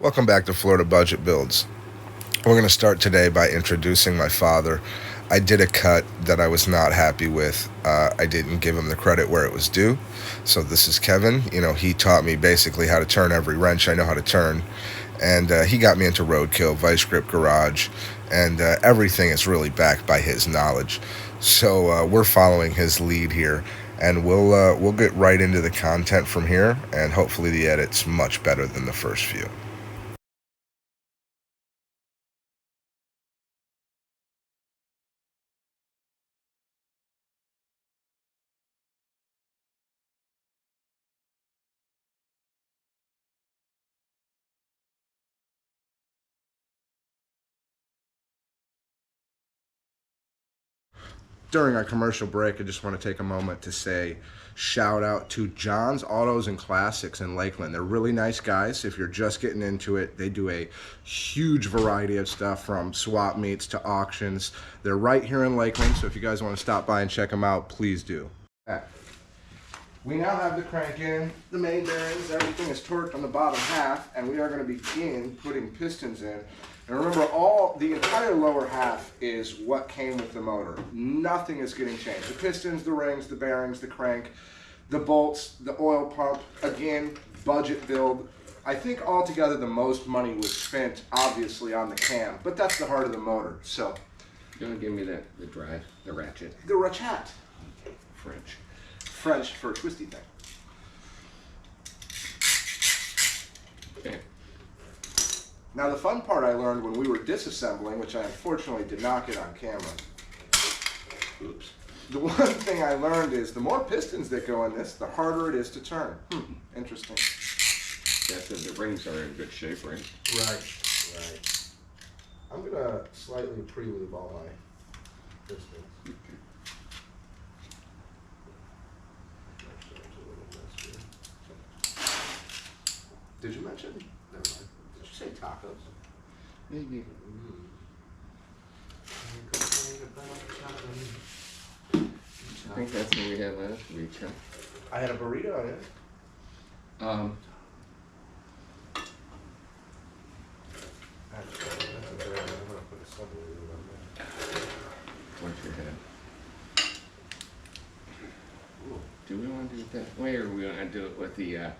Welcome back to Florida Budget Builds. We're going to start today by introducing my father. I did a cut that I was not happy with. I didn't give him the credit where it was due. So this is Kevin. He taught me basically how to turn every wrench I know how to turn. And he got me into Roadkill, Vice Grip Garage, and everything is really backed by his knowledge. So we're following his lead here, and we'll get right into the content from here, and hopefully the edit's much better than the first few. During our commercial break, I just want to take a moment to say shout out to John's Autos and Classics in Lakeland. They're really nice guys. If you're just getting into it, they do a huge variety of stuff from swap meets to auctions. They're right here in Lakeland, so if you guys want to stop by and check them out, please do. We now have the crank in, the main bearings, everything is torqued on the bottom half, and we are going to begin putting pistons in. And remember, the entire lower half is what came with the motor. Nothing is getting changed. The pistons, the rings, the bearings, the crank, the bolts, the oil pump, again, budget build. I think altogether the most money was spent, obviously, on the cam, but that's the heart of the motor, so. You want to give me the drive, the ratchet? The ratchet. French For a twisty thing. Okay. Now the fun part I learned when we were disassembling, which I unfortunately did not get on camera. Oops. The one thing I learned is the more pistons that go in this, the harder it is to turn. Interesting. Yeah, so the rings are in good shape, right? Right. I'm gonna slightly pre-lube all my pistons. Okay. Did you mention? Never mind. Did you say tacos? Maybe. I think that's what we had last week, huh? I had a burrito, yeah. What's your head? Do we want to do it that way, or we want to do it with the,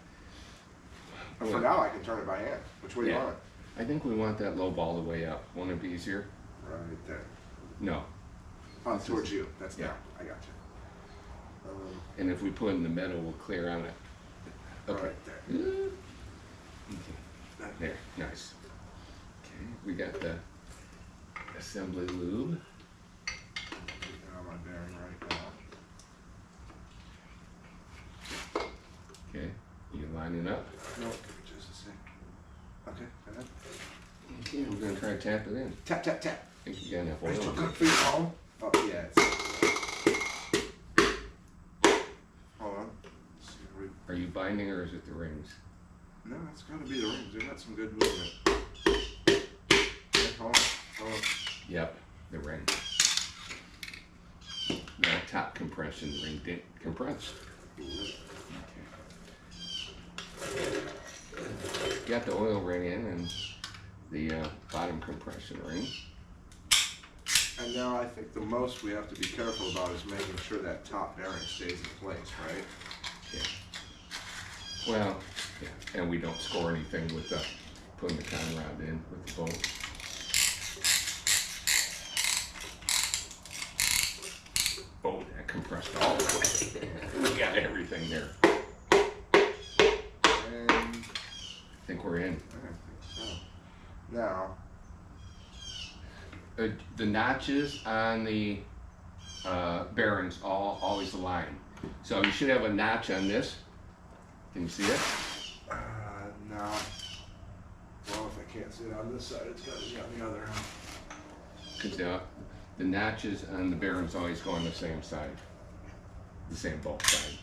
For now, I can turn it by hand. Which way do you Yeah. want it? I think we want that low ball the way up. Won't it be easier? Right there. No. Towards you. That's Yeah. down. I got you. And if we put it in the middle, we'll clear on it. Okay. Right there. Okay. There, nice. Okay, we got the assembly lube. Now my bearing right now. Okay, you lining up? No, give me just a sec. Okay, go ahead. Okay, we're gonna try to tap it in. Tap, tap, tap. I think you got enough Are you still oil. good for your home? Oh, yeah. Hold on. Let's see if we... Are you binding or is it the rings? No, it's got to be the rings. They got some good movement. Okay, hold on. Yep, the ring. That top compression ring didn't compress. Okay. Got the oil ring in and the bottom compression ring. And now I think the most we have to be careful about is making sure that top bearing stays in place, right? Yeah. Well, yeah, and we don't score anything with putting the con rod in with the bolt. Oh, that compressed all the way. We got everything there. And I think we're in. I think so. Now, The notches on the bearings always align. So you should have a notch on this. Can you see it? no. Well, if I can't see it on this side, it's got to be on the other. Because the notches on the bearings always go on the same side, the same bolt side.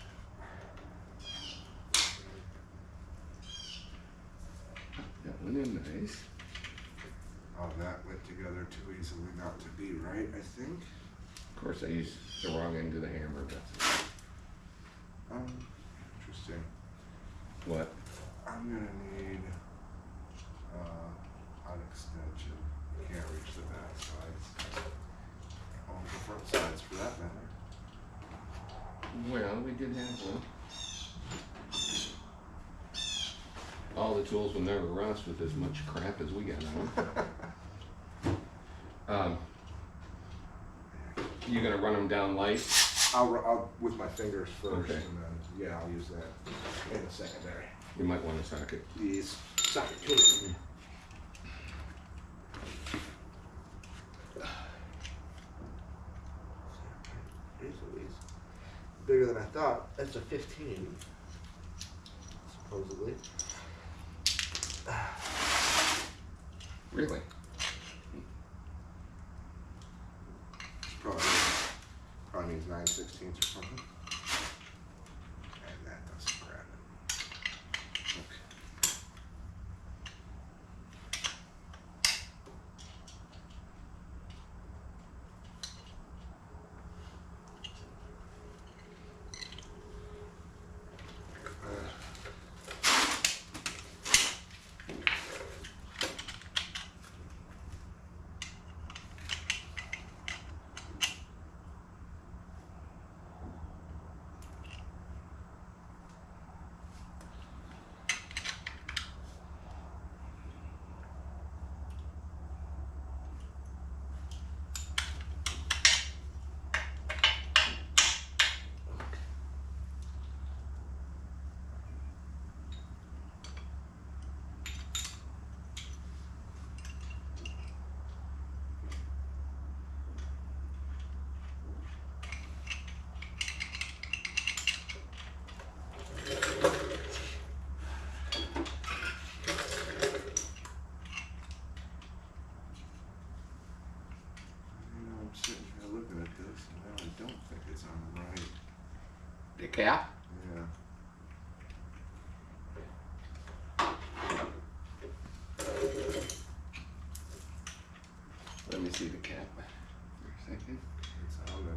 That one in nice. Oh, that went together too easily not to be right, I think. Of course, I used the wrong end of the hammer. But Interesting. what? I'm gonna need did have one. All the tools will never rust with as much crap as we got on them. You gonna run them down light? I'll with my fingers first, Okay. and then yeah, I'll use that in the secondary. You might want to sock it. These socket tools. Bigger than I thought. That's a 15, supposedly. Really? Probably means 9/16 or something. And that doesn't grab it. Okay. I'm sitting here looking at this, and now I don't think it's on right. The cap? Yeah. Let me see the cap for a second. It's on there.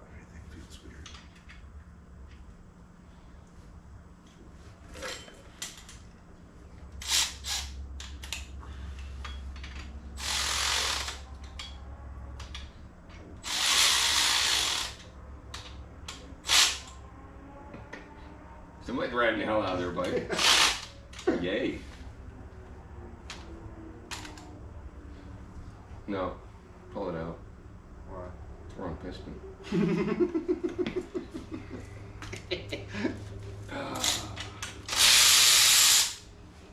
Everything feels weird. Somebody's riding the hell out of their bike. Yay. No. Pull it out. Why? It's wrong piston.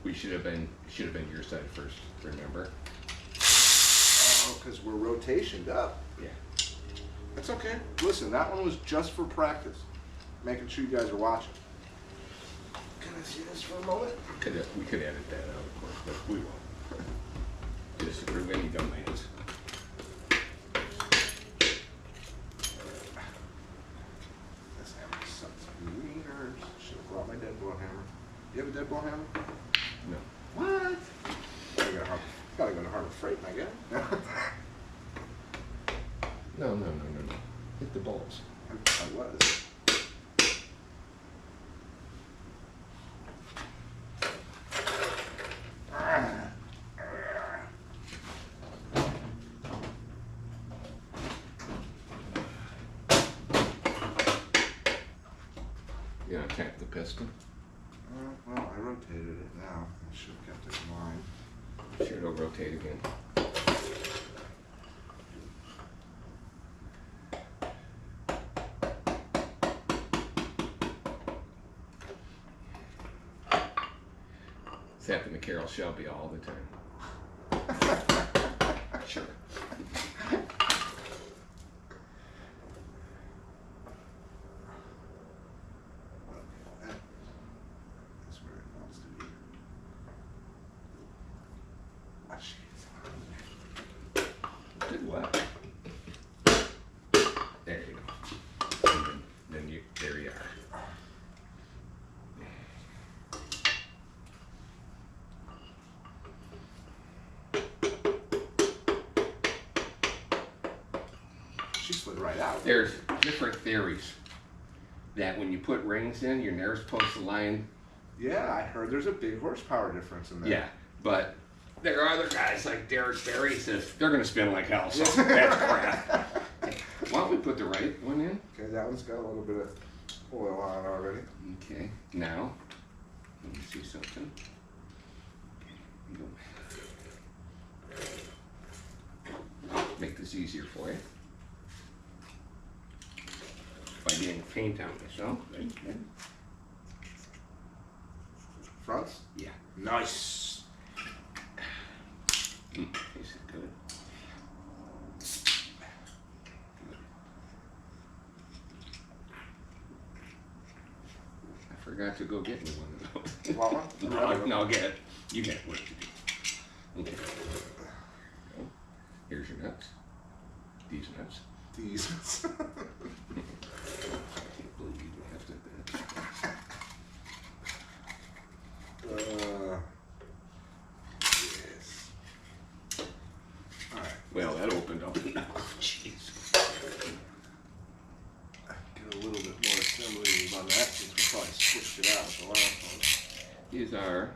We should have been your side first, remember? Oh, because we're rotationed up. Yeah. That's okay. Listen, that one was just for practice. Making sure you guys are watching. Can I see this for a moment? We could edit that out, of course, but we won't. Disapprove any dumbass. This hammer sucks. Wieners. Should have brought my deadbolt hammer. You have a deadbolt hammer? No. What? Gotta go to Harbor Freight, I guess. No. Hit the balls. I was. You gonna tap the piston? Well, I rotated it now. I should have kept it in line. Sure, it'll rotate again. It's happened to Carol Shelby all the time. Sure. That's where it wants to be. Ah, jeez. Good luck. There you go. And then there you are. She slid right out. There's different theories that when you put rings in, you're never supposed to line. Yeah, I heard there's a big horsepower difference in that. Yeah, but there are other guys like Derek Barry says they're gonna spin like hell, so that's crap. Why don't we put the right one in? Okay, that one's got a little bit of oil on it already. Okay, now, let me see something. Make this easier for you. By getting paint on myself. Right? Fronts? Yeah. Nice. Is it good? I forgot to go get me one of those. Want one? No, get it. You got work to do. Okay. Here's your nuts. These nuts. These. I can't believe you have to. Yes. All right. Well, that opened up. Jeez. Get a little bit more assembly on that since we probably switched it out with the last one. These are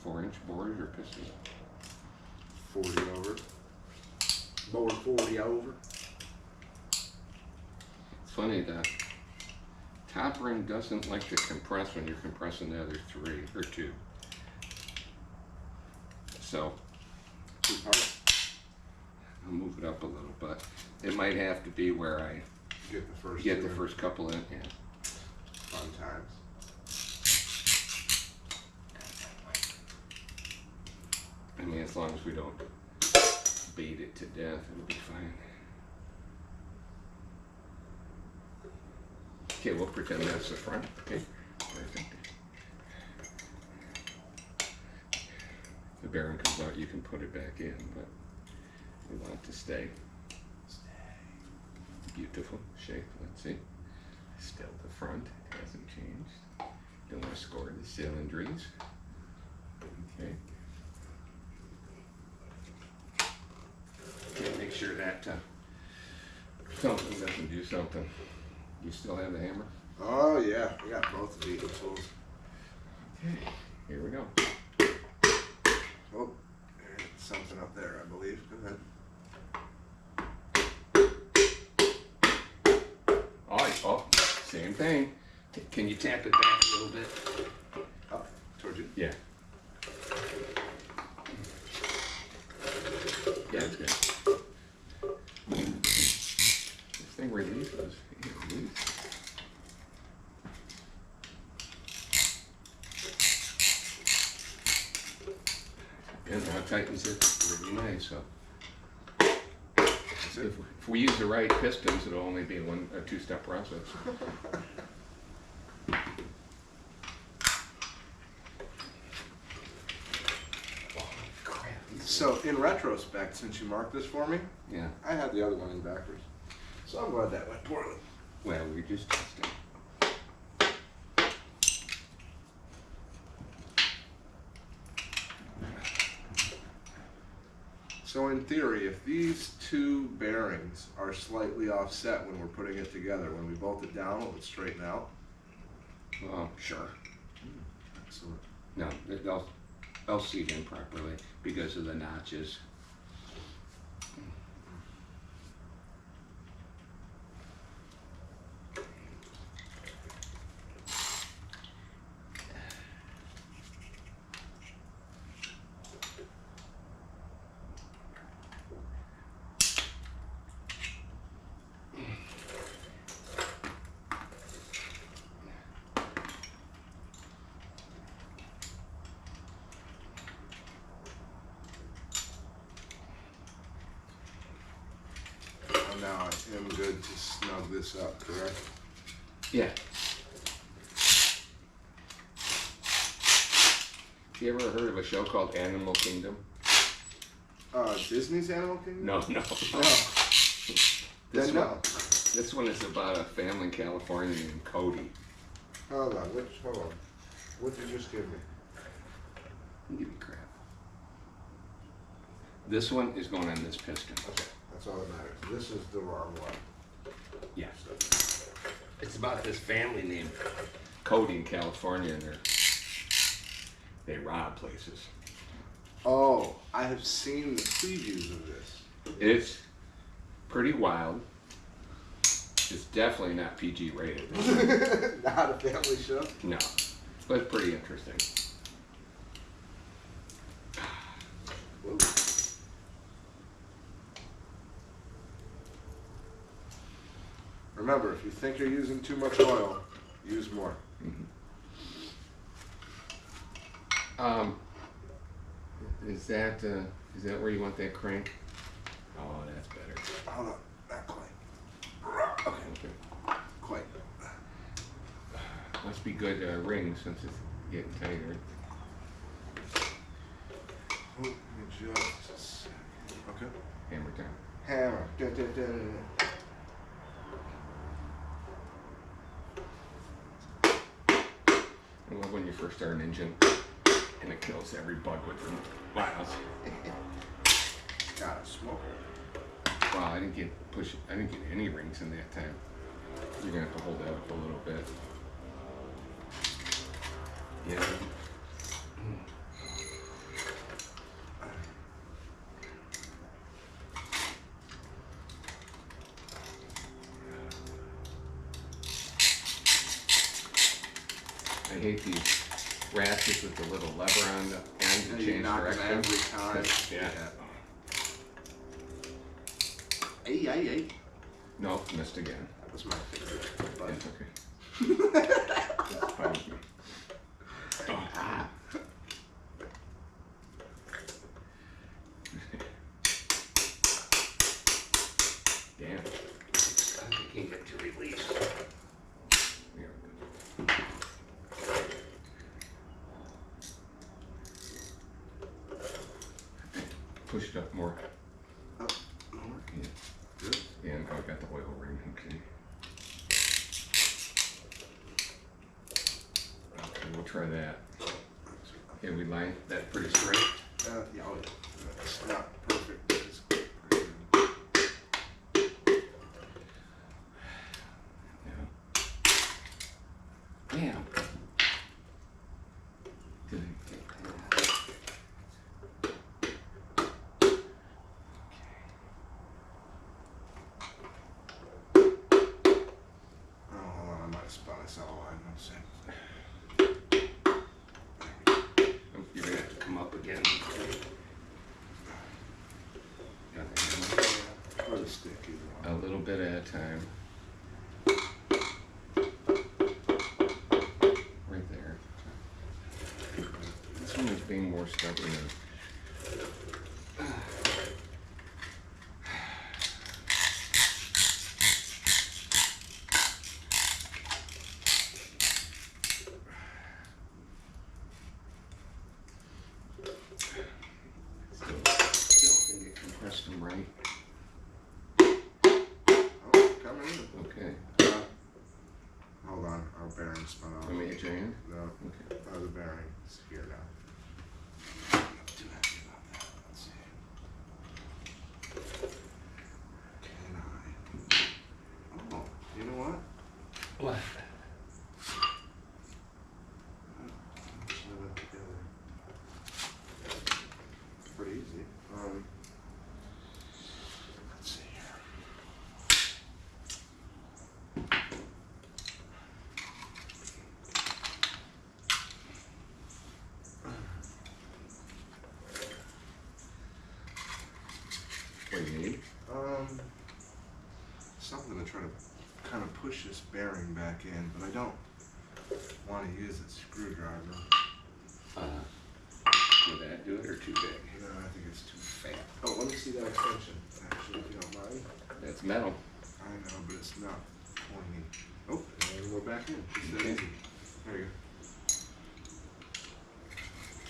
4-inch bores or pistons. 40 over. Board 40 over. It's funny, the top ring doesn't like to compress when you're compressing the other 3 or 2. So Too hard. I'll move it up a little, but it might have to be where I Get the first. get two the in. first couple in. Yeah. Fun times. I mean, as long as we don't beat it to death, it'll be fine. Okay, we'll pretend that's the front. Okay, perfect. The bearing comes out, you can put it back in, but we want it to stay. Beautiful shape, let's see. Still the front, it hasn't changed. Don't want to score the cylindries. Okay. Okay, make sure that something doesn't do something. You still have the hammer? Oh yeah, we got both of these tools. Okay, here we go. Oh, there's something up there, I believe. Go ahead. Oh, same thing. Can you tap it back a little bit? Up towards you. Yeah. Yeah, it's good. This thing releases. It releases. And now it tightens it really nice. So if we use the right pistons, it'll only be a 2-step process. So in retrospect, since you marked this for me, Yeah. I had the other one in backwards. So I'm glad that went poorly. Well, we just tested. So in theory, if these two bearings are slightly offset when we're putting it together, when we bolt it down, will it straighten out? Well, sure. Excellent. No, they'll seat in properly because of the notches. And now I am good to snug this up, correct? Yeah. You ever heard of a show called Animal Kingdom? Disney's Animal Kingdom? No. No. This Then one, no. this one is about a family in California named Cody. Hold on. Hold on. What did you just give me? Give me crap. This one is going on this piston. Okay. That's all that matters. This is the wrong one. Yeah. It's about this family name. Cody in California, and they rob places. Oh, I have seen the previews of this. It's pretty wild. It's definitely not PG rated. Not a family show. No, but it's pretty interesting. Whoa. Remember, if you think you're using too much oil, use more. Is that where you want that crank? Oh, that's better. Hold on, not quite. Okay, Okay. quite. Must be good ring since it's getting tighter. Oh, let me just a second. Okay. Hammer down. Hammer. Da, da, da, da, da. I love when you first start an engine and it kills every bug within miles. Got a smoker. Wow, I didn't get any rings in that time. You're gonna have to hold that up a little bit. Yeah. I hate these ratchets with the little lever on the end to And you change knock them direction. every time. Yeah. Hey, hey, hey. Nope, missed again. That was my favorite. But It's okay. That's fine with me. Oh. Damn. I can't get to release. Yeah, we're good. Push it up more. oh, more. Yeah. Good. Yeah, and I've got the oil ring. Okay. Okay, we'll try that. Okay, we line that pretty straight. Yeah, oh, yeah. It's not perfect, but it's pretty good. Yeah. Damn. Did I get that? Oh, hold on, I might have spun this out wide. No sense. You're gonna have to come up again. Got the hammer. Or the stick, either A one. little bit at a time. Right there. This one is being more stubborn than. Still can get compressed them right. Oh, coming in. Okay. Hold on, our bearing spun off. Let me hit your hand. No, Okay. the bearing is here now. Not too happy about that. Let's see. Can I? Oh, you know what? What? Let's put it together. Pretty easy. Let's see here. What do you need? Something to try to kind of push this bearing back in, but I don't want to use a screwdriver. Would that do it or too big? No, I think it's too fat. Oh, let me see that extension, actually, if you don't mind. That's metal. I know, but it's not pointy. Oh, and we're back in. It's that Okay. easy. There you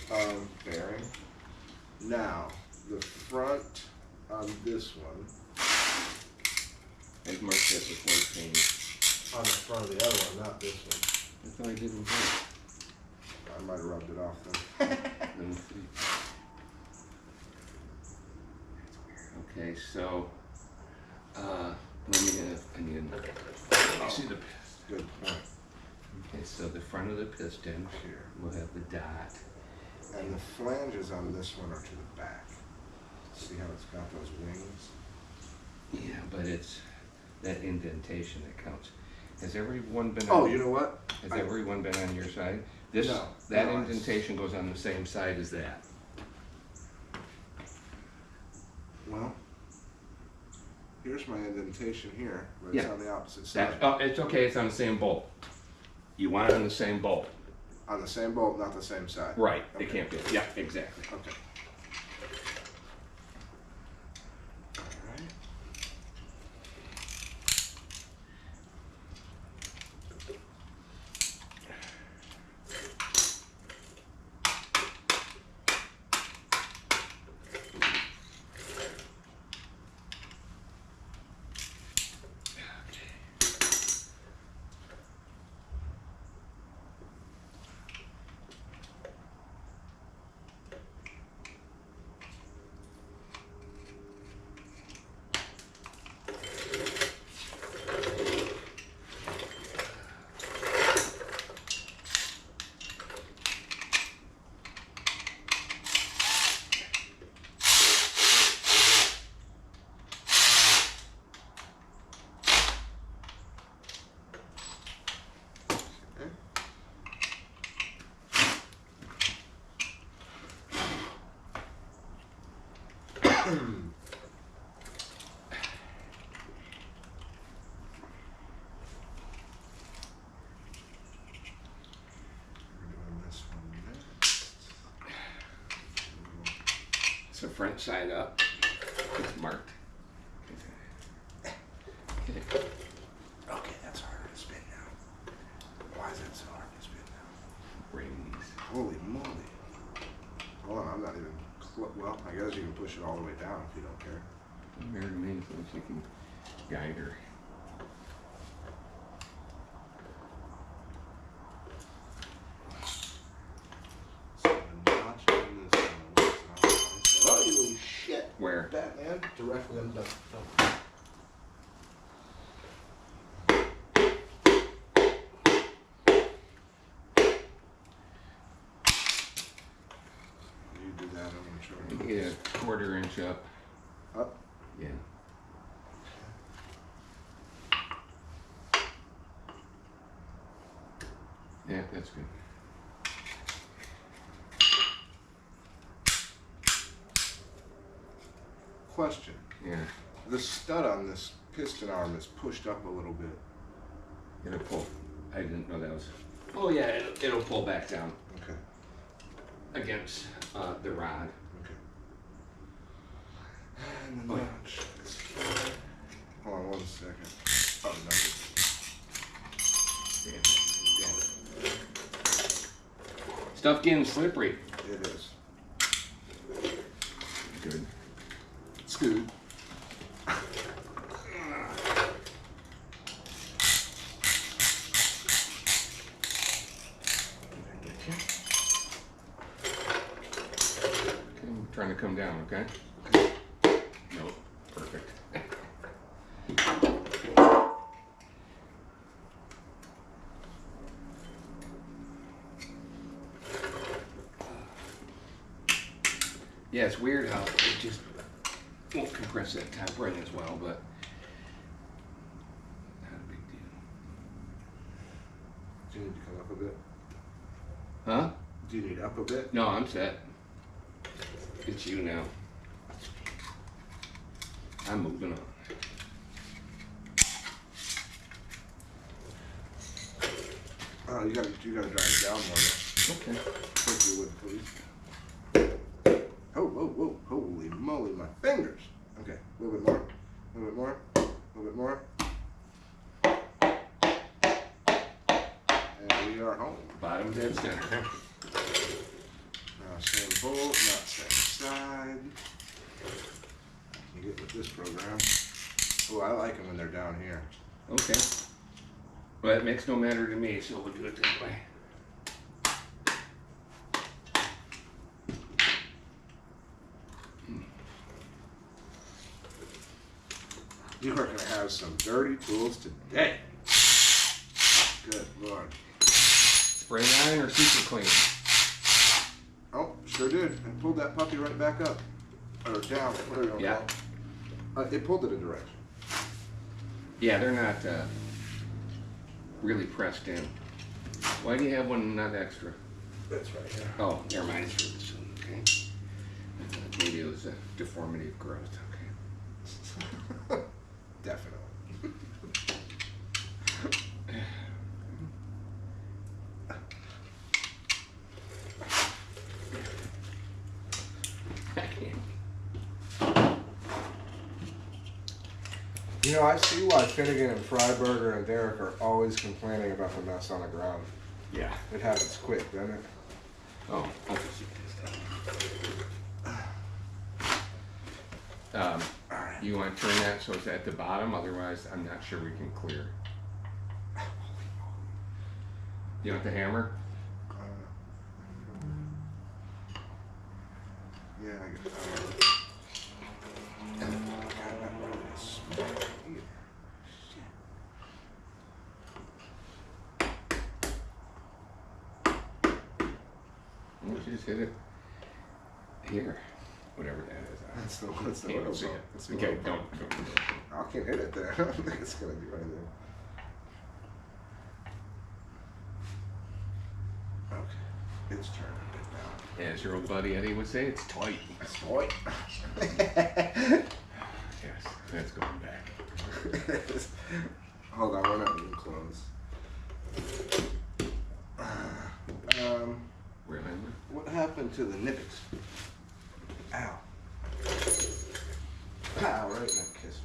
go. Bearing. Now, the front on this one, I'd mark that with white paint. on the front of the other one, not this one. I thought I did with white. I might have rubbed it off then. Let me see. Okay, so, I need another. Let me see the Good point. Okay, so the front of the piston Here. will have the dot. And the flanges on this one are to the back. See how it's got those wings? Yeah, but it's that indentation that counts. Has everyone been Oh, on, you know what? has I- everyone been on your side? No, That no, indentation goes on the same side as that. Well, here's my indentation here, but it's Yeah. on the opposite side. Oh, it's okay, it's on the same bolt. You want it on the same bolt. On the same bolt, not the same side. Right, it Okay. can't be, yeah, exactly. Okay. Alright. We're doing this one next. It's the front side up. It's marked. Okay. Okay, that's harder to spin now. Why is that so hard to spin now? Rings. Holy moly. Hold on, I'm not even well, I guess you can push it all the way down if you don't care. Doesn't matter to me as long as you can guide her. So the notch in this one works out nice. Oh, you shit. Where? Batman. Directly on the You do that, I'm gonna try. You can get a 1/4 inch up. Up. Yeah. Yeah, that's good. Question. Yeah. The stud on this piston arm is pushed up a little bit. It'll pull. I didn't know that was. Oh yeah, it'll pull back down Okay. against the rod. Okay. And the Oh, yeah. notch is here. Hold on 1 second. Oh, no. Stuff getting slippery. It is. Good. It's good. I'm trying to come down, okay? Nope. Perfect. Yeah, it's weird how it just won't compress that top ring as well, but not a big deal. Do you need to come up a bit? Huh? Do you need up a bit? No, I'm set. It's you now. I'm moving on. Oh, you gotta drive it down more. Okay. If you would, please. Oh, whoa, whoa, holy moly, my fingers. Okay, a little bit more, a little bit more, a little bit more. And we are home. Bottom dead center. Now, same bolt, not same side. You get with this program. Oh, I like them when they're down here. Okay. Well, it makes no matter to me, so we'll do it this way. You are gonna have some dirty tools today. Good Lord. Spray iron or super clean? Oh, sure did. And pulled that puppy right back up. Or down, whatever you want to Yeah. call it. It pulled it a direction. Yeah, they're not really pressed in. Why do you have one not extra? That's right here. Oh, never mind. It's for this one. Okay. Maybe it was a deformity of growth. Okay. Definitely. You know, I see why Finnegan and Freiberger and Derek are always complaining about the mess on the ground. Yeah. It happens quick, doesn't it? Oh, I'll just use this. You want to turn that so it's at the bottom? Otherwise, I'm not sure we can clear. You want the hammer? Yeah, I guess. Let's just hit it here. Whatever that is. That's the Can't oil see pump. it. That's the Okay, oil pump. don't. I can't hit it there. I don't think it's gonna do anything. Okay, it's turning a bit now. As your old buddy Eddie would say, it's tight. That's right. Yes, that's going back. Hold on, we're not even close. Remember? What happened to the nippets? Ow. Ow, right in that kiss.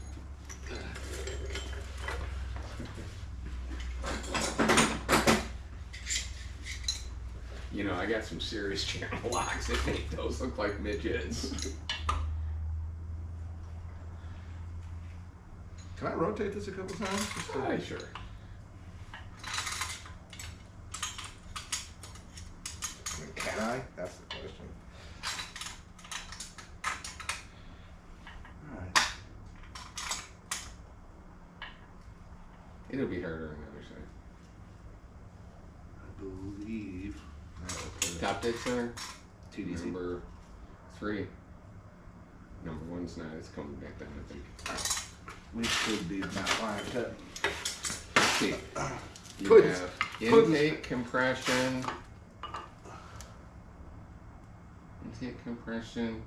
You know, I got some serious channel locks that make those look like midgets. Can I rotate this a couple times? Aye, sure. Can I? That's the question. Alright. It'll be harder on the other side. I believe. Top dead center. TDC. Number 3. Number 1's not. It's coming back down, I think. We should be about lined up. Let's see. You Puddings. have Puddings. intake compression. Intake compression.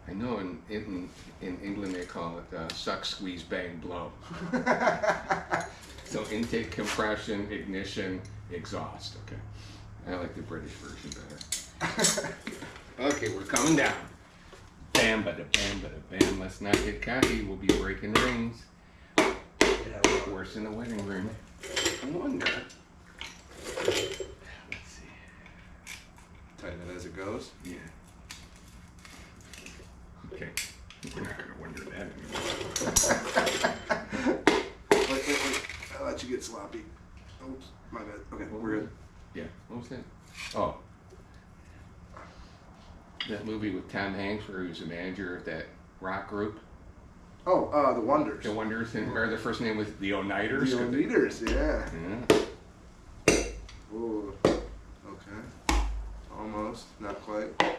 I know in England they call it suck, squeeze, bang, blow. So intake compression, ignition, exhaust. Okay. I like the British version better. Okay, we're coming down. Bam, bada, bam, bada, bam. Let's not get cocky. We'll be breaking rings. Worse in the wedding ring. I wonder. Let's see. Tighten it as it goes. Yeah. Okay. We're not going to wonder that anymore. Wait. I'll let you get sloppy. Oops, my bad. Okay, we're good. Yeah. What was that? Oh. That movie with Tom Hanks where he was the manager of that rock group. Oh, the Wonders. The Wonders, and or their first name was the Onighters. The Leaders, yeah. Yeah. Ooh. Okay. Almost. Not quite. Good.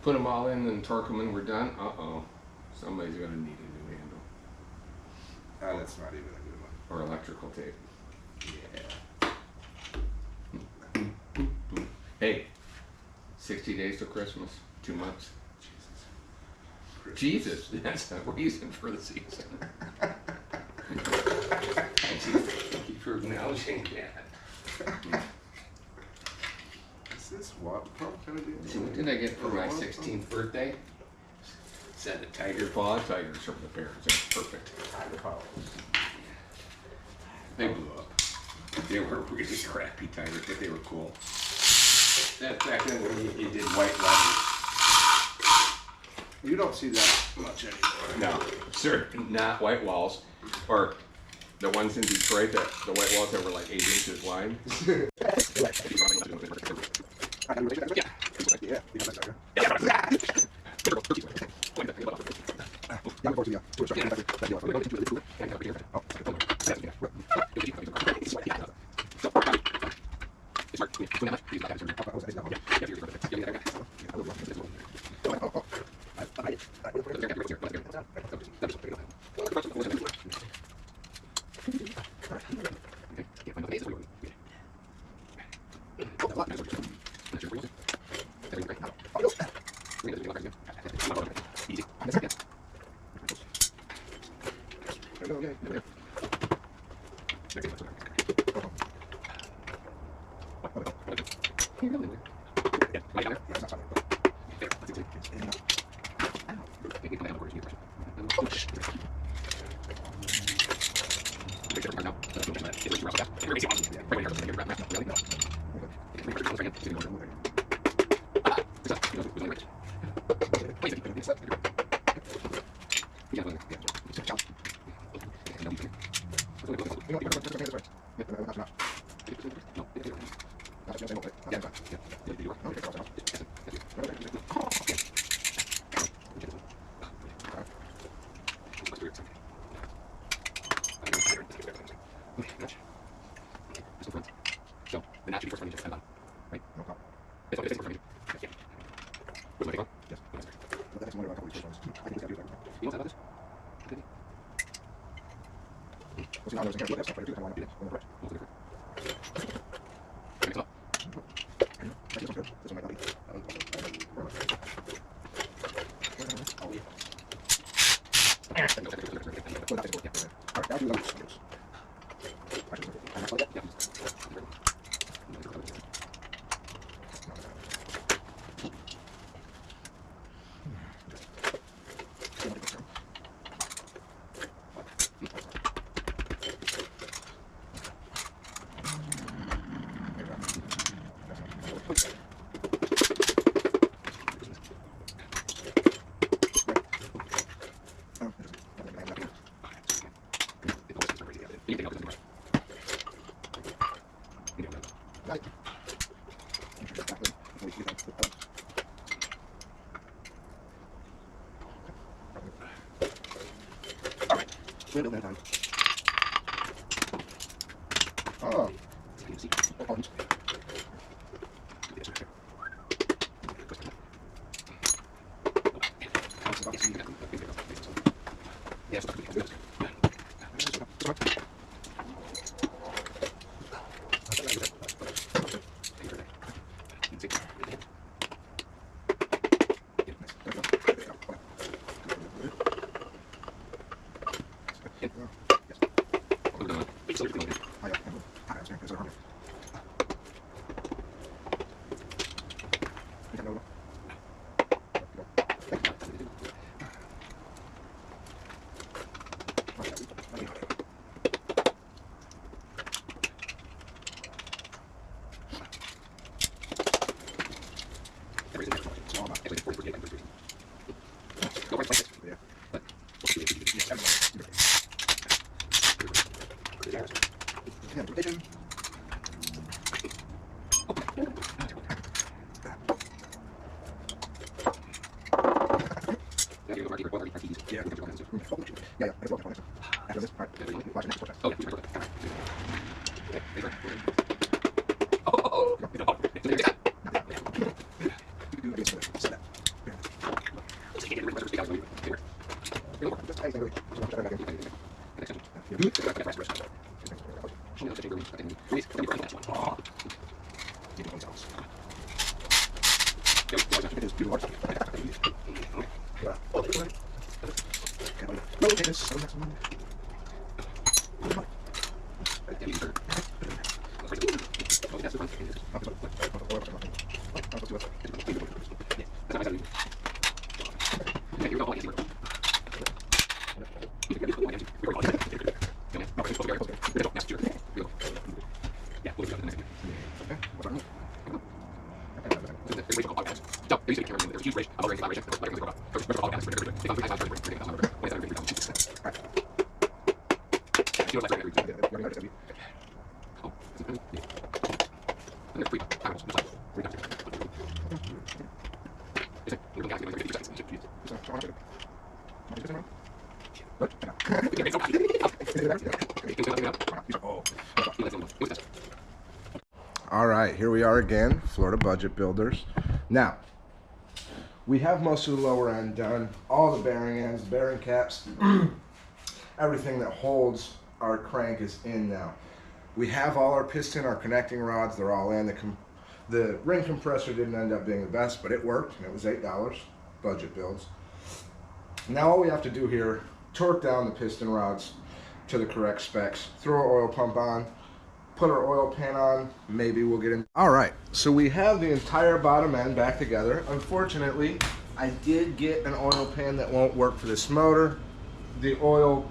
Put them all in and torque them and we're done. Uh-oh. Somebody's going to need a new handle. That's not even a good one. Or electrical tape. Yeah. Hey, 60 days till Christmas. 2 months. Christmas. Jesus, that's a reason for the season. Thank you for acknowledging that. Is this water pump gonna be? See, what did I get for my 16th birthday? Said the tiger paw. Tigers from the bears. That's perfect. Tiger Paws. They blew up. They were really crappy tigers, but they were cool. That's back then when you did white letters. You don't see that much anymore. No, sir, not white walls, or the ones in Detroit that the white walls that were like 8 inches wide. Yeah. Oh. All right, here we are again, Florida Budget Builders. Now, we have most of the lower end done, all the bearing ends, bearing caps, everything that holds our crank is in now. We have all our piston, our connecting rods, they're all in. The ring compressor didn't end up being the best, but it worked, and it was $8, budget builds. Now all we have to do here, torque down the piston rods to the correct specs, throw our oil pump on, put our oil pan on, maybe we'll get in. All right, so we have the entire bottom end back together. Unfortunately, I did get an oil pan that won't work for this motor. The oil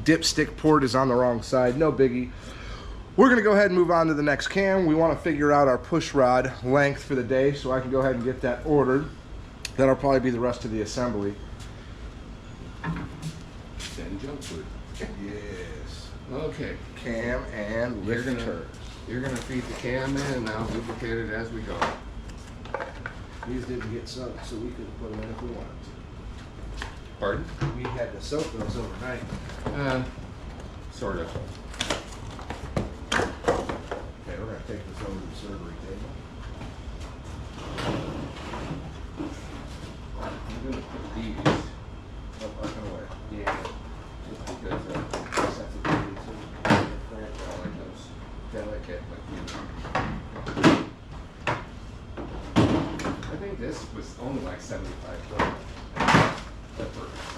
dipstick port is on the wrong side, no biggie. We're gonna go ahead and move on to the next cam. We wanna figure out our push rod length for the day so I can go ahead and get that ordered. That'll probably be the rest of the assembly. Then jump food. Yes. Okay. Cam and You're lifters. gonna feed the cam in and I'll lubricate it as we go. These didn't get soaked, so we could put them in if we wanted to. Pardon? We had to soak those overnight. Sort of. Okay, we're gonna take this over to the surgery table. I'm gonna put these, Up and away. yeah, just because sensitivity to the crank, I like those delicate, but you know. I think this was only like 75 kilograms.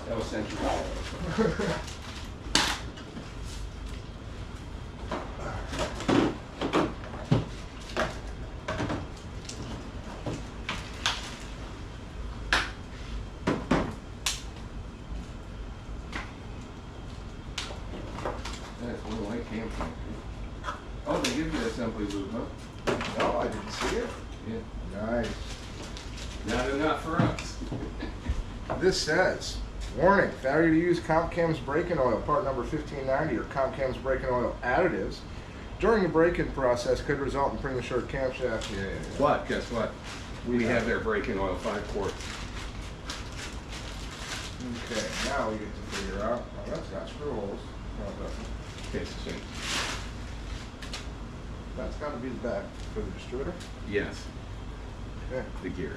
That was century. That's a little light cam. Oh, they give you assembly lube, huh? No, I didn't see it. Yeah. Nice. Not enough for us. This says, warning, failure to use CompCam's braking oil, part number 1590, or CompCam's braking oil additives during the braking process could result in premature camshaft. Yeah. What? Guess what? We have their braking oil 5 quart. Okay, now we get to figure out, oh, that's got screw holes. No, it doesn't. Okay, so same. That's got to be the back for the distributor. Yes, Okay. the gear.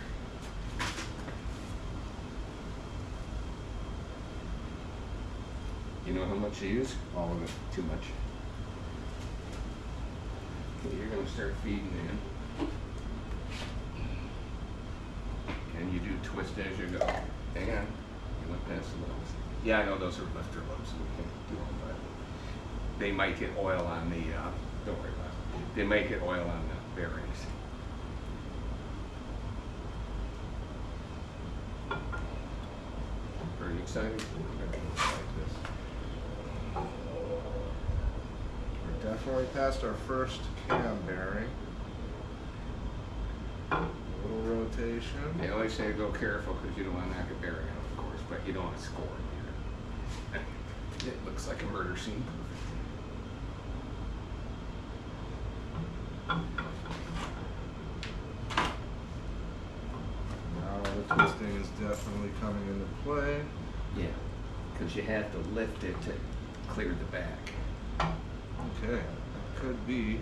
You know how much you use? All of it. Too much. Okay, you're gonna start feeding in. And you do twist as you go. Hang on. You went past the lobes. Yeah, I know those are lifter lobes, so we can't do all that. They might get oil on the, don't worry about it. They might get oil on the bearings. Very exciting. We're definitely past our first cam bearing. A little rotation. They always say go careful because you don't want to knock a bearing out, of course, but you don't want to score it either. It looks like a murder scene. Now the twisting is definitely coming into play. Yeah, because you have to lift it to clear the back. Okay, that could be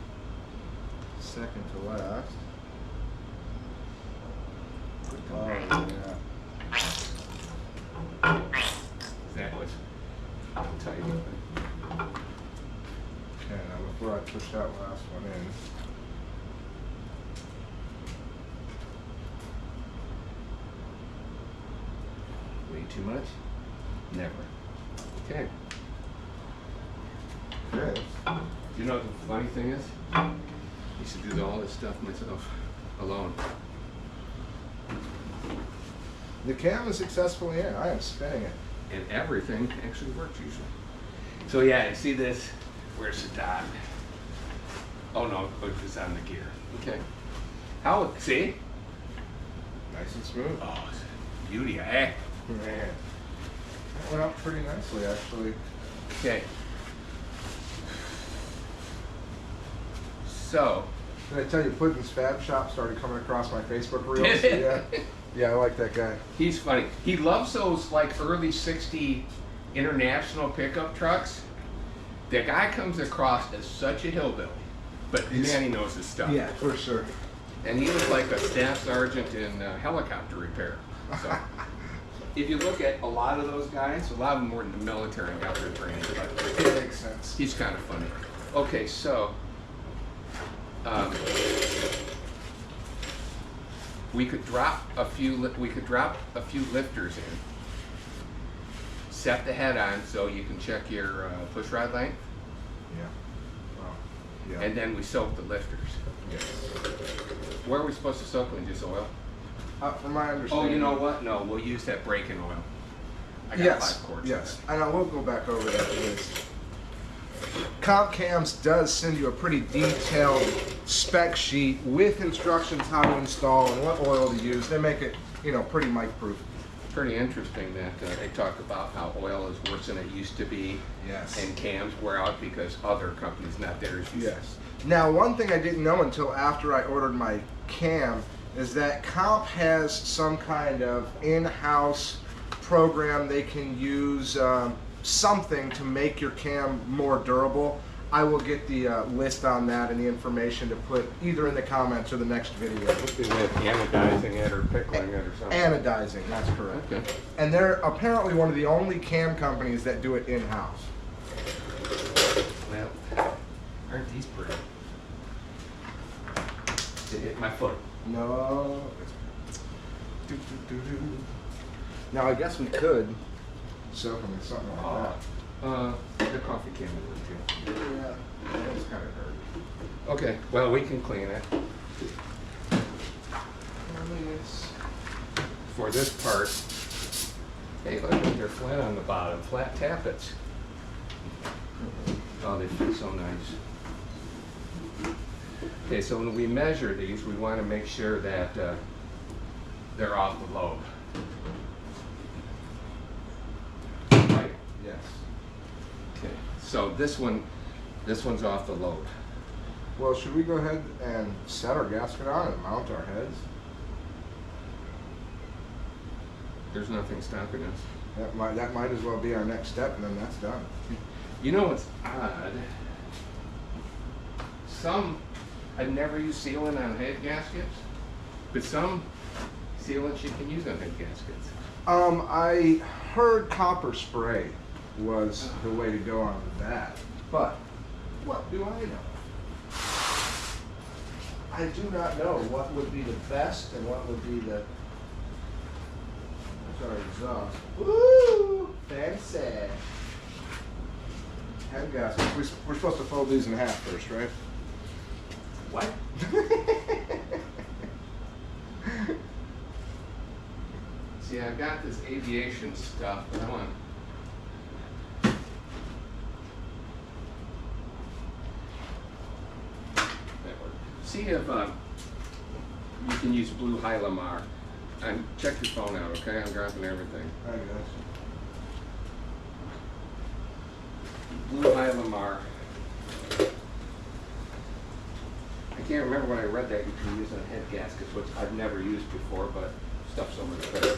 second to last. Oh, yeah. That was tight. Okay, now before I push that last one in, Way too much? Never. Okay. okay. You know what the funny thing is? I used to do all this stuff myself, alone. The cam is successfully in. I am spinning it. And everything actually works usually. So yeah, you see this? Where's the dot? Oh no, it's on the gear. Okay. How, see? Nice and smooth. Oh, it's a beauty, eh? Man, that went up pretty nicely, actually. Okay. So, Did I tell you Puddin's Fab Shop started coming across my Facebook reels? Yeah. Yeah, I like that guy. he's funny. He loves those like early 60 international pickup trucks, the guy comes across as such a hillbilly, but man, he knows his stuff. Yeah, for sure. And he was like a staff sergeant in helicopter repair. So, if you look at a lot of those guys, a lot of them were in the military and got their training. But It makes sense. he's kind of funny. Okay, so we could drop a few. We could drop a few lifters in. Set the head on so you can check your push rod length, Yeah. Wow. Yeah. and then we soak the lifters. yes. Where are we supposed to soak them? Just oil? From my Oh, understanding. you know what? No, we'll use that break-in oil. I got Yes. 5 quarts. Yes. And I will go back over that list. Comp Cams does send you a pretty detailed spec sheet with instructions how to install and what oil to use. They make it, pretty mic-proof. Pretty interesting that they talk about how oil is worse than it used to be, Yes. and cams wear out because other companies, not theirs, use Yes. Now, one thing I didn't know until after I ordered my cam is that Comp has some kind of in-house program they can use, something to make your cam more durable. I will get the list on that and the information to put either in the comments or the next video. Something with anodizing it or pickling it or something. Anodizing, that's correct. Okay. And they're apparently one of the only cam companies that do it in-house. Well, aren't these pretty? It hit my foot. No. Now I guess we could soak them in something like The coffee can will do too. that. Yeah, that's kind of hurt. Okay, well, we can clean it. For this part, hey, look, they're flat on the bottom, flat tappets. Oh, they feel so nice. Okay, so when we measure these, we want to make sure that they're off the lobe. Right? Yes. Okay, so this one's off the lobe. Well, should we go ahead and set our gasket on and mount our heads? There's nothing stopping us. That might as well be our next step, and then that's done. You know what's odd? I've never used sealant on head gaskets, but some sealants you can use on head gaskets. I heard copper spray was the way to go on that, but what do I know? I do not know what would be the best and what would be the. That's our exhaust. Woo! Fancy. Head gaskets. We're supposed to fold these in half first, right? What? See, I've got this aviation stuff, but I want. That works. See if you can use blue Hylamar. And check your phone out, okay? I'm dropping everything. I guess. Blue Hylamar. I can't remember when I read that you can use on head gaskets, which I've never used before, but stuff's so much better.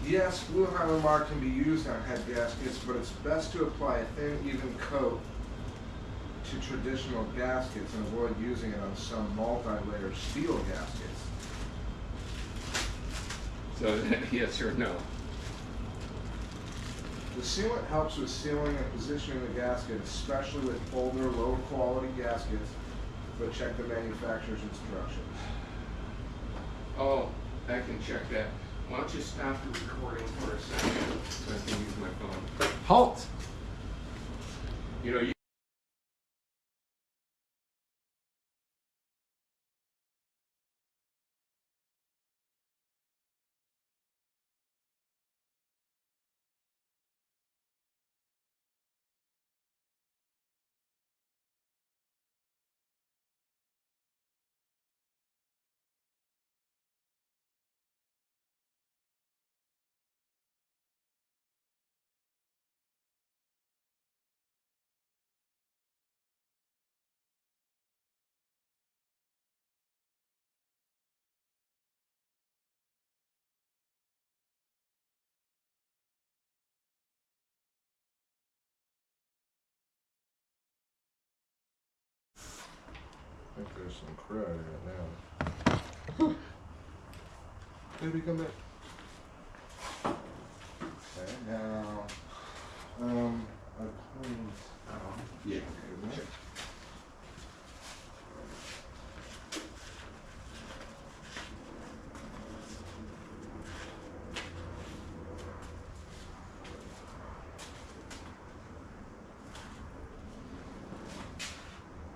Yes, blue Hylamar can be used on head gaskets, but it's best to apply a thin, even coat to traditional gaskets and avoid using it on some multi-layer steel gaskets. So, yes or no? The sealant helps with sealing and positioning the gasket, especially with older, lower quality gaskets, but check the manufacturer's instructions. Oh, I can check that. Why don't you stop the recording for a second so I can use my phone? Halt! You know, some crud right now. Baby, come back. Okay, now, I cleaned out. Yeah. Okay, Sure.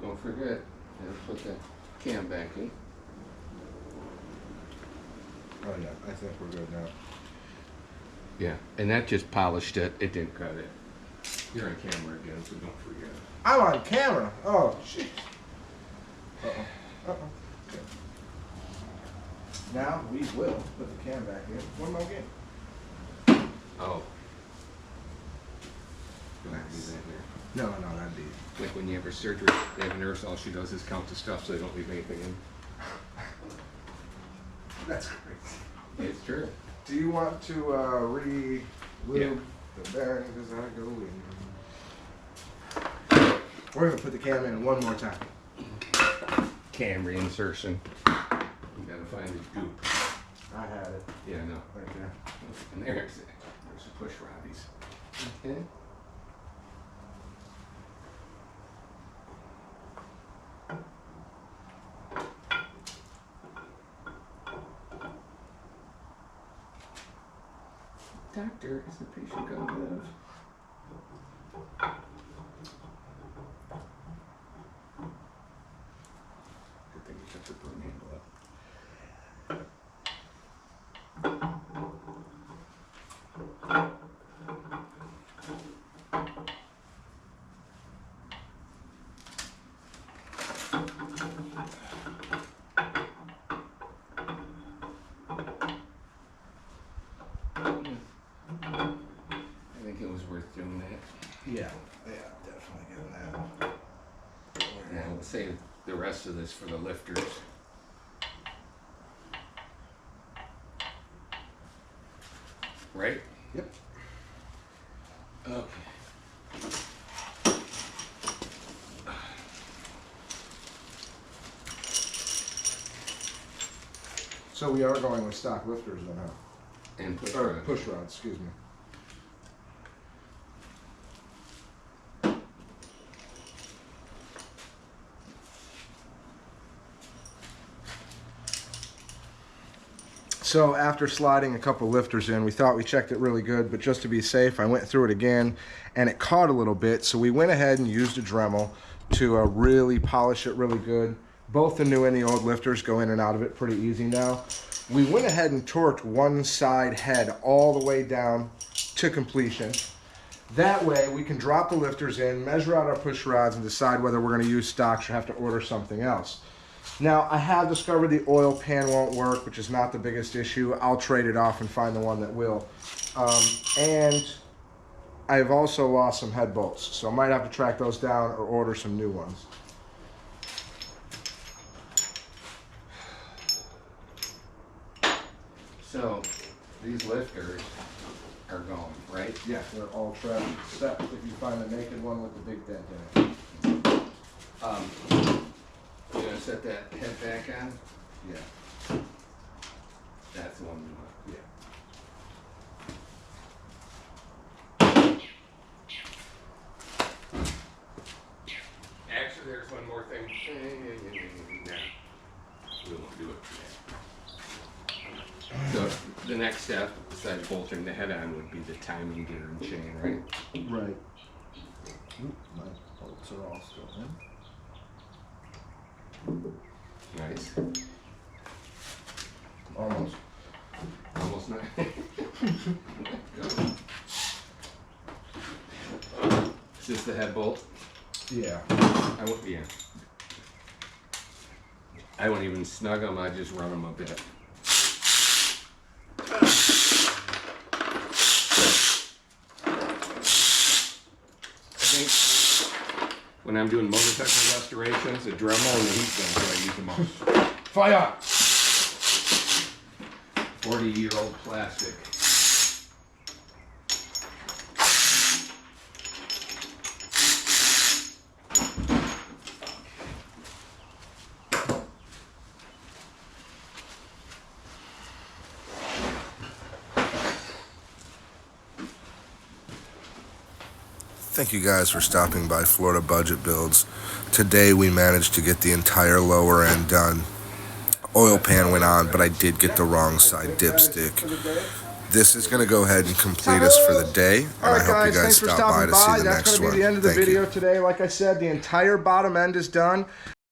Don't forget, put the cam back in. Oh yeah, I think we're good now. Yeah, and that just polished it. It didn't cut it. You're on camera again, so don't forget. I'm on camera. Oh shit. Uh-oh. Uh-oh. Okay. Now we will put the cam back in. One more game. Oh. Do I have to do that here? No, that'd be. Like when you have a surgery, they have a nurse, all she does is count the stuff so they don't leave anything in. That's crazy. It's true. Do you want to re-lube Yeah. the bearing as I go in? We're gonna put the cam in one more time. Cam reinsertion. You gotta find the goop. I had it Yeah, I know. right there. And there's the push roddies. Okay. Doctor, is the patient going to live? Good thing you kept the broom handle up. I think it was worth doing that. Yeah, definitely getting that. Yeah, we'll save the rest of this for the lifters. Right? Yep. Okay. So we are going with stock lifters then, huh? And push Or rod. push rods, excuse me. So after sliding a couple lifters in, we thought we checked it really good, but just to be safe, I went through it again and it caught a little bit. So we went ahead and used a Dremel to really polish it really good. Both the new and the old lifters go in and out of it pretty easy now. We went ahead and torqued one side head all the way down to completion. That way we can drop the lifters in, measure out our push rods, and decide whether we're going to use stocks or have to order something else. Now, I have discovered the oil pan won't work, which is not the biggest issue. I'll trade it off and find the one that will. And I've also lost some head bolts, so I might have to track those down or order some new ones. So, these lifters are gone, right? Yeah, they're all trapped, except if you find the naked one with the big dent in it. You're gonna set that head back on? Yeah, That's the one we want. yeah. Actually, there's one more thing. No, we won't do it today. So, the next step, besides bolting the head on, would be the timing gear and chain, right? Right. Oop, my bolts are all still in. Nice. Almost. Almost not. Is this the head bolt? Yeah. Yeah. I won't even snug them, I just run them a bit. I think when I'm doing motorcycle restorations, the Dremel and the heat guns that I use the most. Fire! 40-year-old plastic. Thank you guys for stopping by Florida Budget Builds. Today we managed to get the entire lower end done. Oil pan went on, but I did get the wrong side dipstick. This is going to go ahead and complete us for the day, and I hope you guys stop by to see the next one. That's going to be the end of the Thank you. video today. Like I said, the entire bottom end is done.